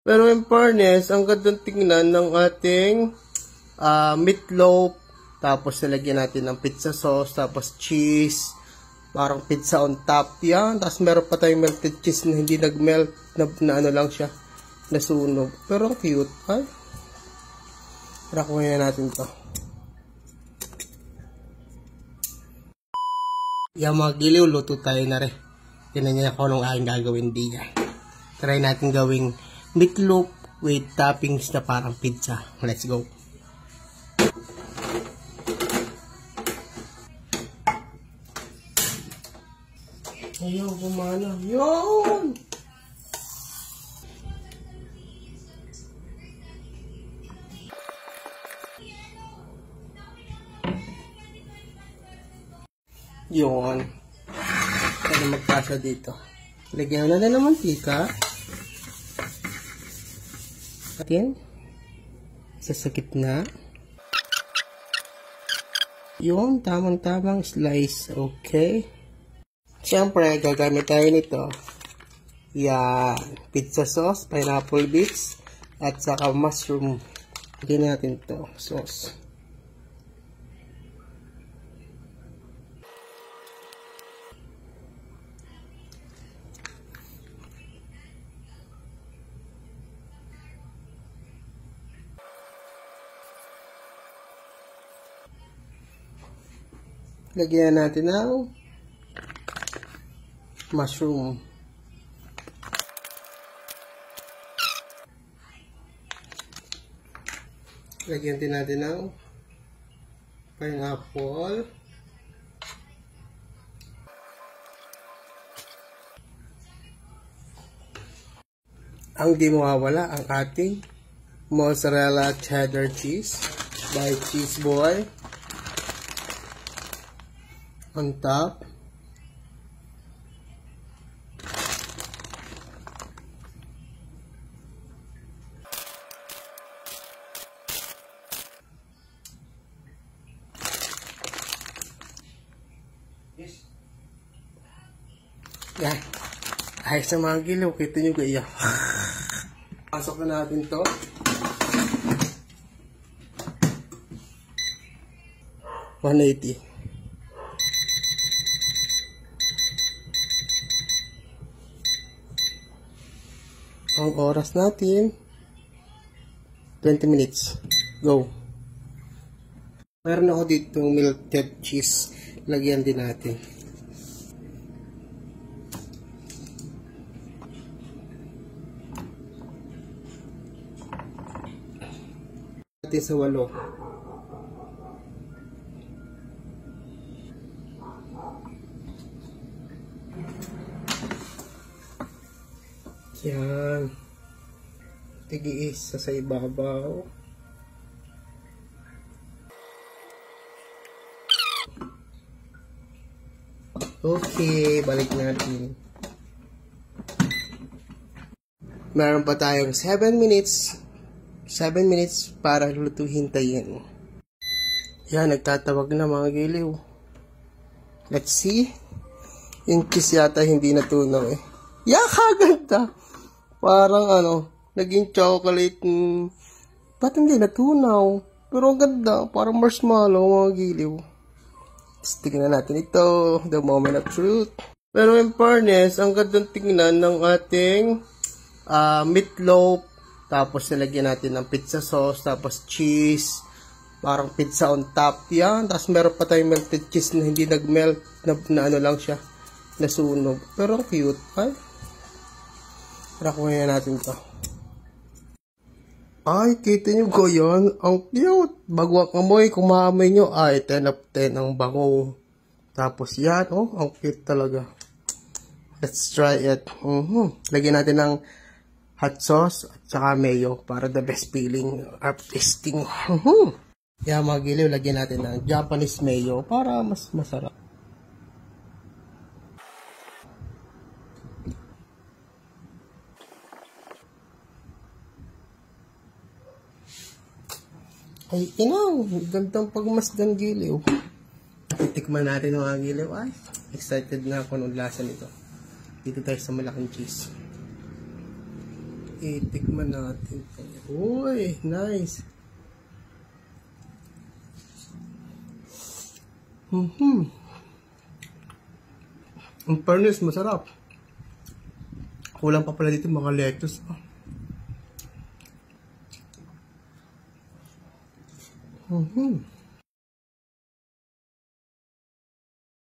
Pero in fairness, ang gandang tingnan ng ating meatloaf. Tapos nilagyan natin ng pizza sauce, tapos cheese, parang pizza on top. Yan, tapos meron pa tayong melted cheese na hindi nag-melt, na ano lang siya, nasunog. Pero ang cute. Ay, rakuhin na natin to. Yan mga giliw, luto tayo na rin. Tinan niya ako nung aking gagawin diyan. Try natin gawing meatloaf with toppings na parang pizza. Let's go. Ayaw, gumana. Yun! Yun. Kaya magkasa dito. Lagyan na ng mantika. At yan. Sa gitna. Yun, tamang-tamang slice. Okay. Siyempre, gagamit tayo nito. Yan. Pizza sauce, pineapple bits, at saka mushroom. Lagyan natin to sauce. Lagyan natin ng mushroom. Lagyan din natin ng pineapple. Ang di mawawala ang ating mozzarella cheddar cheese by Cheese Boy on top. Yan. Ayos sa mga giliw. Kita nyo kaya. Pasok na natin to. $180. Ang oras natin 20 minutes. Go. Meron ako dito melted cheese. Lagyan din natin. Sa 8. Yan. Tigi-isa sa ibabaw. Okay, balik natin. Meron pa tayong 7 minutes. 7 minutes para lutuhin tayo. Yan, nagtatawag na mga giliw. Let's see. Yung cheese yata hindi natunaw eh. Kaganda. Parang naging chocolate. Ba't hindi natunaw? Pero ang ganda. Parang marshmallow mga giliw. Tignan natin ito. The moment of truth. Pero in fairness, ang gandang tingnan ng ating meatloaf. Tapos nilagyan natin ng pizza sauce, tapos cheese, parang pizza on top. Yan, tapos meron pa tayong melted cheese na hindi nag-melt, na ano lang siya, nasunog. Pero ang cute. Ay, rakuhin na natin to. Ay, kita nyo ko yun. Ang cute. Bago ang amoy, kung maamoy nyo, ay 10 of 10 ang bango. Tapos yan, ang cute talaga. Let's try it. Lagyan natin ng hot sauce at saka mayo para the best feeling of tasting. Yan mga giliw, lagyan natin ng Japanese mayo para mas masarap. Ay, gandang pagmasdan giliw. Titikman natin mga giliw. Ay, excited na ako ng lasa nito. Dito tayo sa malaking cheese. Itikman natin. Uy, nice. Ang fairness, masarap. Kulang pa pala dito mga lettuce.